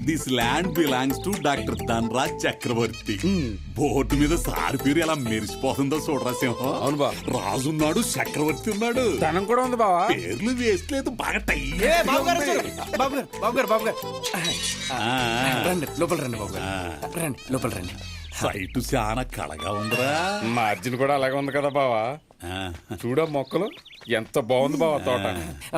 This land belongs to doctor Dhanaraj Chakravarthi. Board మీద సారి పేరు ఎలా మెరిసిపోతుందో చూడరా సింహం. అవును బా. రాజున్నాడు, చక్రవర్తి ఉన్నాడు, ధనం కూడా ఉంది బావా. పేర్లు వేస్ట్ లేదు, బాగా బాబు గారు రండి లోపల రండి బాబు గారు రండి లోపల రండి. సైటు చాలా కళగా ఉందిరా. మార్జిన్ కూడా అలాగే ఉంది కదా బావా. చూడ మొక్కలు ఎంత బాగుంది బావా తోట.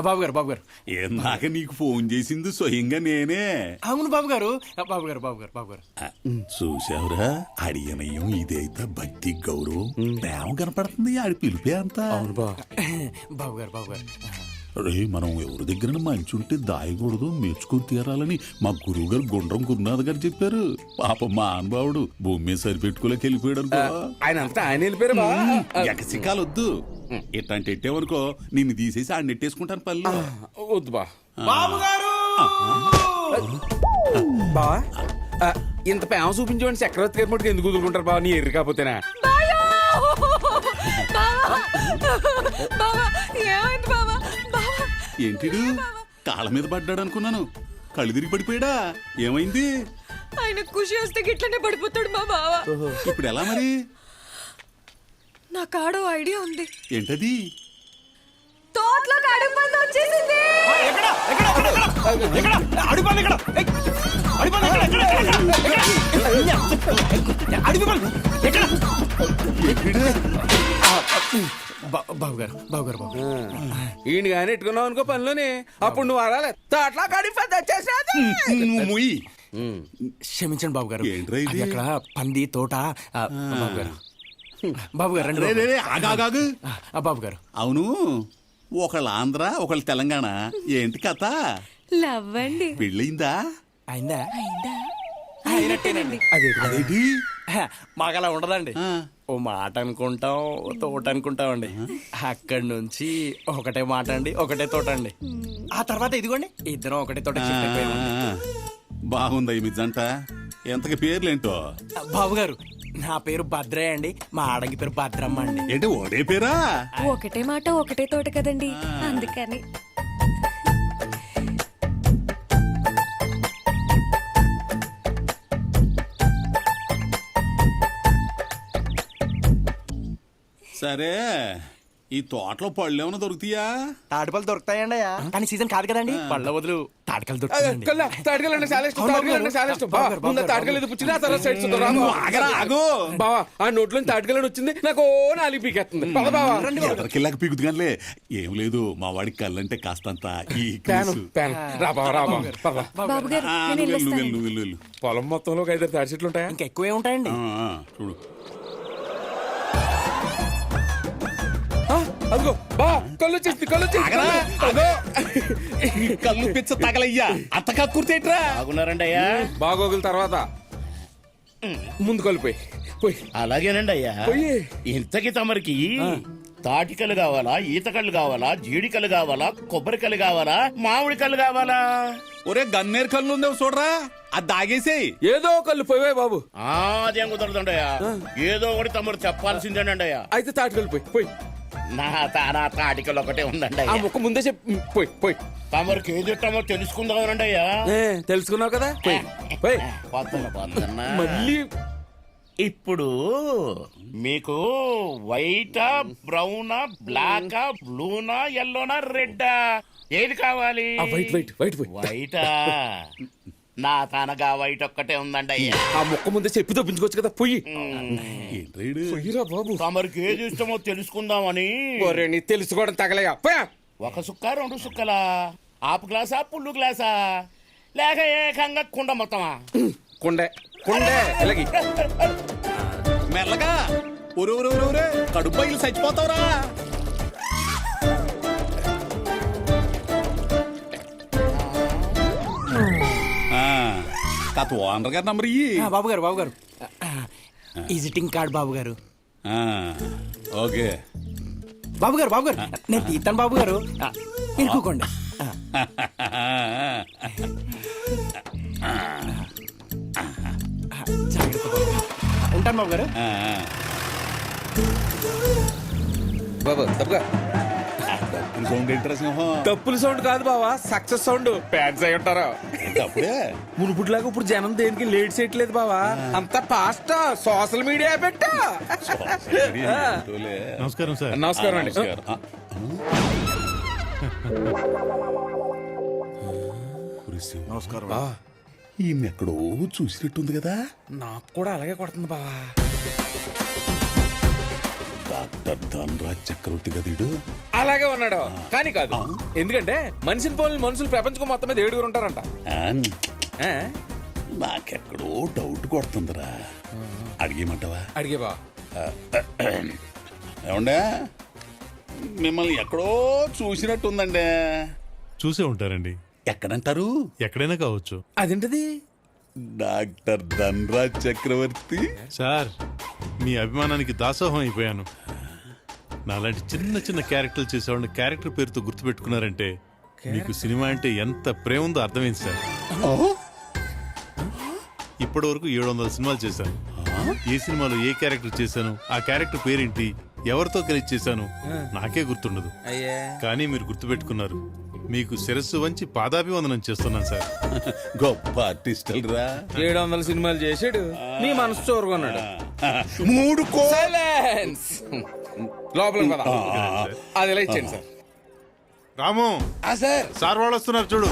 బాబు గారు ఏనాక నీకు ఫోన్ చేసింది స్వయంగా నేనే. అవును బాబు గారు చూసావురా, అడియనయం ఇదైతే భక్తి గౌరవం ప్రేమ కనపడుతుంది. ఆడి పిలిపే అంత. అవును బాబు గారు రే, మనం ఎవరి దగ్గర మంచి ఉంటే దాయకూడదు, మెచ్చుకొని తీరాలని మా గురువు గారు గుండ్రం గురునాథ్ గారు చెప్పారు. పాప మా అనుభావుడు భూమి మీద సరిపెట్టుకోలేక వెళ్ళిపోయాడు అనుకో. ఆయన అంతా ఆయన వెళ్ళిపోయారు బా. ఎకసికాలు వద్దు, ఇట్లాంటి ఎట్టేవనుకో నిన్ను తీసేసి ఆడిని నెట్టేసుకుంటాను పల్లె. వద్దు బా. బాబు గారు బావా ఇంత ప్రేమ చూపించండి చక్రవర్తి గారి మటుకు ఎందుకు కుదురుకుంటారు బావా, నీ ఎర్రి కాకపోతేనా. ఏంటిడు కాళ్ళ మీద పడ్డాడు అనుకున్నాను, కళ్ళు తిరిగి పడిపోయాడా? ఏమైంది? ఆయన ఖుషి వస్తే గిట్లనే పడిపోతాడు మా బావ. ఇప్పుడు ఎలా మరి? నా కాడో ఐడియా ఉంది. ఏంటది? తోటలో అడుగు పంది వచ్చేసింది. బాబు గారు ఈయన కానీ ఎట్టుకున్నావు అనుకో పనిలోనే, అప్పుడు నువ్వు అరాలే అట్లా కడిపోతే వచ్చేసేది. నువ్వు ముయ్యి. క్షమించండి బాబు గారు, ఏంట్రా ఇది? అది అక్కడ పంది తోట. బాబు గారు రండి. రే, రే, రే, ఆగాగాగు. బాబు గారు అవును, ఒకళ్ళు ఆంధ్ర ఒకళ్ళు తెలంగాణ, ఏంటి కథ? లవ్ అండి. పెళ్ళయిందా? అయిందా? అయినట్టేనండి. అదేంటి? మాకు అలా ఉండదండి. ఆ. ఓ మాట అనుకుంటాం, ఓ తోట అనుకుంటామండి. అక్కడి నుంచి ఒకటే మాట అండి, ఒకటే తోట అండి. ఆ తర్వాత ఇదిగోండి ఇద్దరం ఒకటే తోట shift అయిపోయామండి. బాగుందా మీ జంట? ఎంతకి పేర్లేంటో? బాబు గారు, నా పేరు భద్రయ్య అండి, మా ఆడంగి పేరు భద్రమ్మ అండి. ఏంటి ఓడే పేరా? ఒకటే మాట ఒకటే తోట కదండి, అందుకని. సరే, ఈ తోటలో పళ్ళు ఏమైనా దొరుకుతాయా? తాటిపళ్ళు దొరుకుతాయండి, కానీ సీజన్ కాదు కదండి. పళ్ళ వదులు తాటికలు దొరుకుతాయండి. బావా ఆ నోట్లో తాటికలని వచ్చింది, నాకు నాలుగు పీకెత్తుంది. ఎదరికెళ్ళాక పీకుతుగానిలే. ఏం లేదు, మా వాడికి కళ్ళంటే కాస్తంత ఈ బాబు గారు నేను వెళ్ళొస్తానండి. వెళ్ళు. పొలం మొత్తంలో ఒక 5 తాటి చెట్లు ఉంటాయా? ఇంకా ఎక్కువే ఉంటాయండి. చూడు, అదిగో బా కళ్ళు వచ్చేసి కళ్ళు పిచ్చ తగలయ్యా, అంత కక్కుర్తేట్రా? బాగున్నారండి అయ్యా. బాగోగుల తర్వాత ముందు కలిపోయి పోయి. అలాగేనండి అయ్యా. పోయి. ఇంతకి తమరికి తాటికలు కావాలా, ఈతకళ్ళు కావాలా, జీడికలు కావాలా, కొబ్బరికలు కావాలా, మామిడి కళ్ళు కావాలా? ఒరే గన్నేరు కళ్ళు ఉందేమో చూడరా, అది దాగేసేయ్. ఏదో కళ్ళు పోయే బాబు. అదేం కుదరదండి అయ్యా, ఏదో ఒకటి తమరు చెప్పాల్సిందేనండి అయ్యా. అయితే తాటి కలిపోయి పోయి. నా తాటికలు ఒకటే ఉందండి ఆ అయ్యా. ముక్క ముందే చెప్పి పోయి పోయి. తమరికి ఏది ఇష్టమో తెలుసుకుందామనండి అయ్యా. తెలుసుకున్నావు కదా పోయి పోయి. పొద్దున్న మళ్ళీ ఇప్పుడు మీకు వైటా, బ్రౌనా, బ్లాకా, బ్లూనా, ఎల్లోనా, రెడ్డా ఏది కావాలి? వైట్ వైట్ వైట్ పోయి. వైటా? నా తనగా వైట్ ఒక్కటే ఉందండి అయ్యా. ఆ ముక్క ముందే చెప్పి తప్పించుకోవచ్చు కదా పోయి. ఏంట్రా బాబు తమరికి ఏది ఇష్టమో తెలుసుకుందామని. నీ తెలుసుకోవడం తగలయా పోయా. ఒక సుక్క, 2 సుక్కలా, ఆపు గ్లాసా, పుల్లు గ్లాసా, లేక ఏకంగా కుండ మొత్తమా? కుండే కుండే ఎలాగి మెల్లగా. ఒరే కడుపు బయలు చచ్చిపోతావురా. కథ ఓనర్ గారు నంబర్ ఇయ్యి. బాబు గారు విజిటింగ్ కార్డ్ బాబు గారు. ఓకే బాబు గారు నేను తీస్తాను బాబు గారు, ఇంకోండి. జాగ్రత్త బాబు గారు. ఉంటాను బాబు గారు. బాబు తప్పగా డబ్బు డప్పులు సౌండ్ ఏంట్రా సింహం డప్పుల సౌండ్ కాదు బావా, సక్సెస్ సౌండ్. ఫ్యాన్స్ అయి ఉంటారు. అప్పుడే మునుపుట్లాగా ఇప్పుడు జనం దేనికి లేట్ చేయట్లేదు బావా, అంత ఫాస్ట్ సోషల్ మీడియా పెట్టా. నమస్కారం సార్. నమస్కారం అండి. నమస్కారం. ఈయన ఎక్కడో చూసినట్టుంది కదా. నాకు కూడా అలాగే కొడుతుంది బావా. డాక్టర్ ధనరాజ్ చక్రవర్తి గదిడు. అలాగే ఉన్నాడు కానీ కాదు. ఎందుకంటే మనిషిని పోలిన మనుషులు ప్రపంచం మొత్తం మీద 7 ఉంటారంట. ఆ? నాకెక్కడో డౌట్ కొడుతుందిరా. అడిగేమంటావా? అడిగే బా. ఏమండే మిమ్మల్ని ఎక్కడో చూసినట్టుందండి. చూసే ఉంటారండి. ఎక్కడంటారు? ఎక్కడైనా కావచ్చు. అదేంటది? డాక్టర్ ధనరాజ్ చక్రవర్తి. సార్, మీ అభిమానానికి దాసోహం అయిపోయాను. నాలాంటి చిన్న చిన్న క్యారెక్టర్లు చేసేవాడిని క్యారెక్టర్ పేరుతో గుర్తుపెట్టుకున్నారంటే మీకు సినిమా అంటే ఎంత ప్రేమ ఉందో అర్థమైంది సార్. ఇప్పటి వరకు 700 సినిమాలు చేశాను. ఏ సినిమాలో ఏ క్యారెక్టర్ చేశాను, ఆ క్యారెక్టర్ పేరేంటి, ఎవరితో కలిసి చేశాను నాకే గుర్తుండదు. అయ్యే కానీ మీరు గుర్తుపెట్టుకున్నారు. మీకు శిరస్సు వంచి పాదాభివందనం చేస్తున్నాను సార్. గొప్ప ఆర్టిస్టులు రా. 700 సినిమాలు చేసాడు, నీ మనసు చూరుకున్నాడు. 3 కోట్లు. సైలెన్స్. లోపలికి పద. అది ఇలా ఇచ్చేయండి సార్. రాము, సార్. సార్ వాళ్ళు వస్తున్నారు చూడు.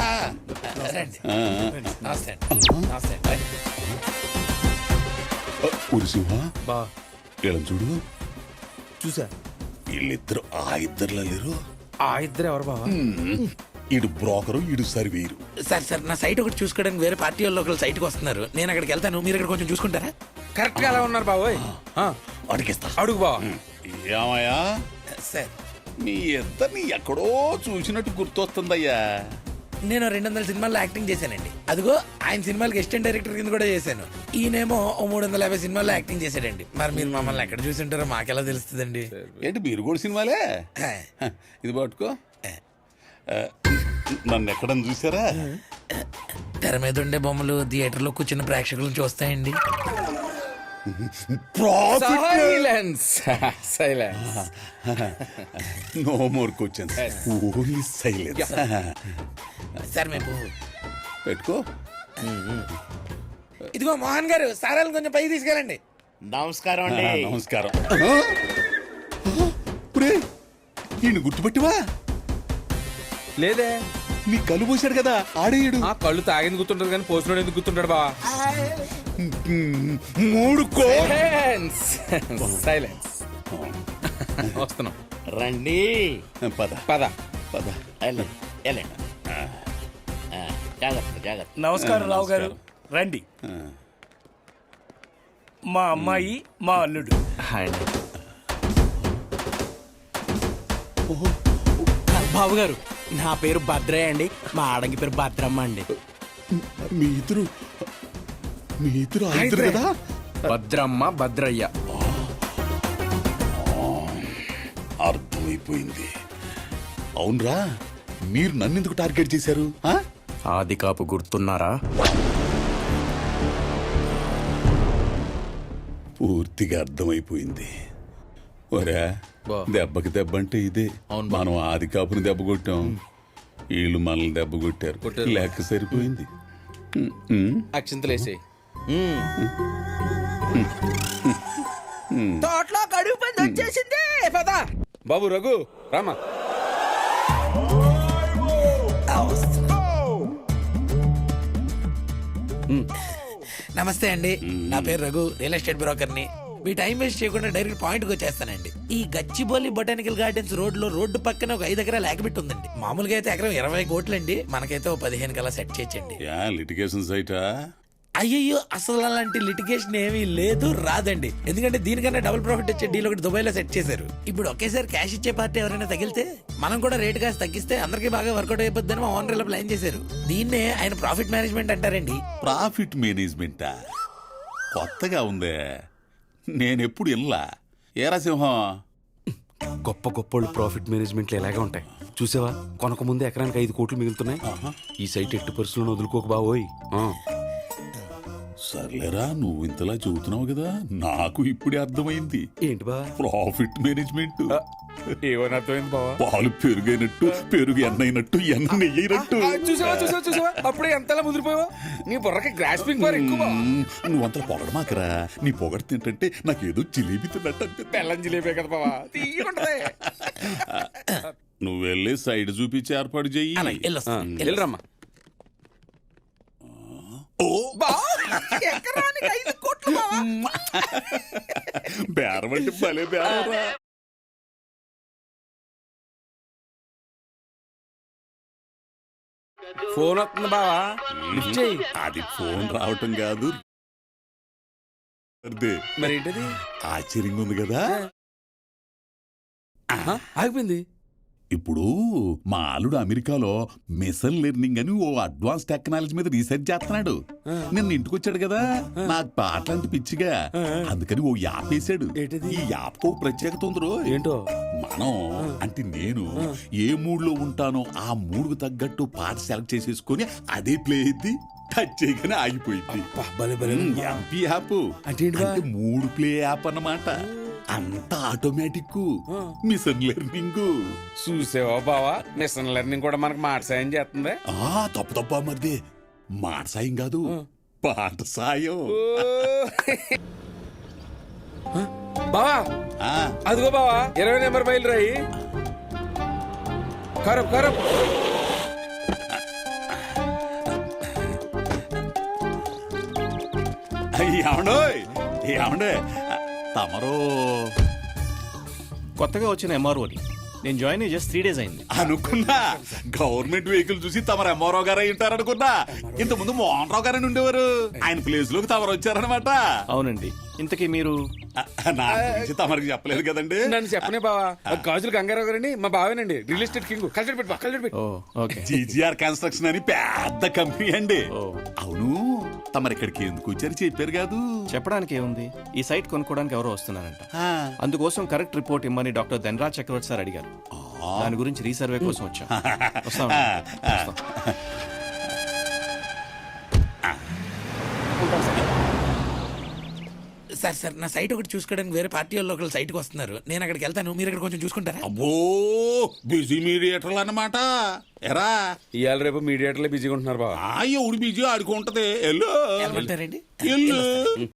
ఉరిసింహ బా వీళ్ళని చూడు. చూసా. వీళ్ళిద్దరు ఆ ఇద్దరులా లేరు. ఆ ఇద్దరు ఎవరు బావా? ఈడు బ్రోకరు, ఈడు సర్వీరు. సార్ నా సైట్ ఒకటి చూసుకోవడానికి వేరే పార్టీ వాళ్ళు ఒకరు సైట్కి వస్తున్నారు. నేను అక్కడికి వెళ్తాను, మీరు ఇక్కడ కొంచెం చూసుకుంటారా? కరెక్ట్ గా ఎలా ఉన్నారు బావోయ్? అడిగిస్తా. అడుగు బావా. ఏమయ్యా సార్, మీ ఇద్దరిని ఎక్కడో చూసినట్టు గుర్తొస్తుందయ్యా. నేను 200 సినిమాల్లో యాక్టింగ్ చేశానండి. అదిగో ఆయన సినిమాలకి అసిస్టెంట్ డైరెక్టర్ కింద కూడా చేశాను. ఈయనేమో 350 సినిమాల్లో యాక్టింగ్ చేశాడండి. మరి మీరు మమ్మల్ని ఎక్కడ చూసి ఉంటారో మాకెలా తెలుస్తుందండి? ఏంటి మీరు కూడా సినిమాలే? ఇది పట్టుకో. నన్ను ఎక్కడని చూసారా? తెర మీద ఉండే బొమ్మలు థియేటర్లో కూర్చున్న ప్రేక్షకులను చూస్తాయండి. Silence. Silence. No more questions, only silence. Sir మేము పెట్టుకో. ఇదిగో మోహన్ గారు, సారాలను కొంచెం పైకి తీసుకెళ్ళండి. నమస్కారం అండి. నమస్కారం. ఈయన గుర్తుపెట్టివా? లేదే. నీ కళ్ళు పోసాడు కదా ఆడేయుడు. ఆ కళ్ళు తాగింది గుర్తుంటారు కానీ పోసినోడు ఎందుకు గుర్తుంటాడు బావా? 3 కోట్లు. సైలెన్స్. సైలెన్స్. వస్తున్నాం. రండి. పద పద. పద. వెళ్ళండి, వెళ్ళండి. జాగ్రత్త, జాగ్రత్త. నమస్కారం రావు గారు, రండి. మా అమ్మాయి, మా అల్లుడు. బాబు గారు, నా పేరు భద్రయ్య అండి. మా ఆడంగి పేరు భద్రమ్మ అండి. మీ ఇద్దరు ఆ ఇద్దరు కదా? భద్రమ్మ, భద్రయ్య. అర్థమైపోయింది. అవునరా, మీరు నన్ను ఎందుకు టార్గెట్ చేశారు? ఆది కాపు గుర్తున్నారా? పూర్తిగా అర్థమైపోయింది. ఒరే, దెబ్బకి దెబ్బ అంటే ఇదే. మనం ఆది కాపుని దెబ్బ కొట్టాం, వీళ్ళు మనల్ని దెబ్బ కొట్టారు. లెక్క సరిపోయింది. అక్షింతలేసి తోటలో కడుగు పని వచ్చేసింది. పద బాబు. రఘు రామా. నమస్తే అండి, నా పేరు రఘు, రియల్ ఎస్టేట్ బ్రోకర్ని. మీ టైం వేస్ట్ చేయకుండా డైరెక్ట్ పాయింట్కి వచ్చేస్తానండి. ఈ గచ్చిబౌలి బొటానికల్ గార్డెన్స్ రోడ్డు పక్కన ఒక 5 ఎకరాల లేకబెట్టి ఉందండి. మామూలుగా అయితే ఎకరం 20 కోట్లండి. మనకైతే 15 కల్లా సెట్ చేయొచ్చండి. లిటిగేషన్ సైటా? అయ్యయ్యో, అసలు అలాంటి లిటిగేషన్ ఏమీ లేదు, రాదండి. ఎందుకంటే దీనికన్నా డబుల్ ప్రాఫిట్ వచ్చే డీల్ ఒకటి దుబాయ్ లో సెట్ చేశారు. ఇప్పుడు ఒకేసారి క్యాష్ ఇచ్చే పార్టీ ఎవరైనా తగిలితే మనం కూడా రేట్ కాస్త తగ్గిస్తే అందరికీ బాగా వర్కౌట్ అయిపోద్దని మా ఓనర్ ఇలా ప్లాన్ చేశారు. దీన్నే ఆయన ప్రాఫిట్ మేనేజ్మెంట్ అంటారండి. ప్రాఫిట్ మేనేజ్మెంటా? కొత్తగా ఉందే, నేనెప్పుడు ఇల్లా. ఏరా సింహం, గొప్ప గొప్పోళ్ళు ప్రాఫిట్ మేనేజ్మెంట్లు ఎలాగే ఉంటాయి చూసావా? కొనక ముందే ఎకరానికి 5 కోట్లు మిగులుతున్నాయి. ఈ సైట్ ఎట్టి పరిస్థితుల్లో వదులుకోక బావోయ్. సర్లేరా నువ్వు ఇంతలా చెబుతున్నావు కదా నాకు ఇప్పుడే అర్థమైంది ఏంటి బా ప్రాఫిట్ మేనేజ్మెంట్ ఏమని అర్థమైంది బావా పాలు పెరుగైనట్టు పెరుగు ఎన్నైనట్టు ఎన్న నెయ్యినట్టు చూసావా అప్పుడే ఎంతలా ముదిరిపోయావా నీ బుర్రకి గ్రాస్పింగ్ పవర్ ఎక్కువ బావ. నువ్వంతలా పొగడమాకరా నీ పొగడ తింటే నాకేదో జిలేబీ తిన్నట్టు అనిపిస్తుంది. బెల్లం జిలేబే కదా బావా తీయకుంటది నువ్వు వెళ్ళి సైడ్ చూపించి ఏర్పాటు చెయ్యి అలాగే, వెళ్ళొస్తాను. వెళ్ళరమ్మా బేరం అంటే భలే బేరరా ఫోన్ వస్తుంది బావా లిఫ్ట్ చేయి అది ఫోన్ రావటం కాదు అదే మరి ఏంటది ఆశ్చర్యంగా ఉంది కదా ఆగిపోయింది ఇప్పుడు మా అల్లుడు అమెరికాలో మిషన్ లెర్నింగ్ అని ఓ అడ్వాన్స్ టెక్నాలజీ మీద రీసెర్చ్ చేస్తున్నాడు నిన్న ఇంటికి వచ్చాడు కదా నాకు పాటలు అంటే పిచ్చిగా అందుకని ఓ యాప్ వేసాడు ఏంటిది? ఈ యాప్ కు ప్రత్యేకత ఉందిరో ఏంటో మనం అంటే నేను ఏ మూడ్ లో ఉంటానో ఆ మూడ్ కు తగ్గట్టు పాట సెలెక్ట్ చేసేసుకొని అదే ప్లే అయింది టచ్ చేయగానే ఆగిపోయింది భలే భలే ఎంపీ యాప్ అంటే ఏంటి బా? అంటే మూడు ప్లే యాప్ అన్నమాట అంత ఆటోమేటిక్ మిషన్ లెర్నింగ్ చూసావా బావా మిషన్ లెర్నింగ్ కూడా మనకు మాట సాయం చేస్తుంది తప్ప మరిది మాట సాయం కాదు పాట సాయం బావా ఆ, అదిగో బావా 20 నెంబర్ బయలు రాయి కరప్ కరప్ ఏమండోయ్ ఏమండే తమరు కొత్తగా వచ్చిన ఎంఆర్ఓని నేను జాయిన్ అయ్యి జస్ట్ 3 days అయింది. అనుకున్నా గవర్నమెంట్ వెహికల్ చూసి తమరు ఎంఆర్ఓ గారు అయి ఉంటారనుకున్నా ఇంతకుముందు మోహన్ రావు గారని ఉండేవారు ఆయన ప్లేస్ లోకి తమరు వచ్చారనమాట అవునండి. ఇంతకీ మీరు నా గురించి తమరికి చెప్పలేదు కదండి నన్ను చెప్పనే బావా గాజులు గంగారావు గారని మా బావేనండి రియల్ ఎస్టేట్ కింగ్ కల్చర్ పెట్టు కల్చర్ పెట్టు ఓ ఓకే. జీజీఆర్ కన్స్ట్రక్షన్ అని పెద్ద కంపెనీ అండి ఓ. అవును తమరు ఇక్కడికి ఎందుకు వచ్చారు చెప్పారు కాదు చెప్పడానికి ఏముంది, ఈ సైట్ కొనుక్కోవడానికి ఎవరో వస్తున్నారంట. ఆ. అందుకోసం కరెక్ట్ రిపోర్ట్ ఇమ్మని డాక్టర్ ధనరాజ్ చక్రవర్తి సార్ అడిగారు. దాని గురించి రీసర్వే కోసం వచ్చాం. వస్తాం. సార్ నా సైట్ ఒకటి చూసుకోవడానికి వేరే పార్టీ వాళ్ళు ఒకళ్ళు సైట్కి వస్తున్నారు. నేను అక్కడికి వెళ్తాను, మీరు ఇక్కడ కొంచెం చూసుకుంటారా? అబ్బో బిజీ మీడియేటర్లు అన్నమాట ఎరా ఇవాళ రేపు మీడియేటర్లే బిజీగా ఉంటున్నారు బావా ఎవడు బిజీ ఆడుకుంటది ఎల్లు వెళ్ళమంటారండి? ఎల్లు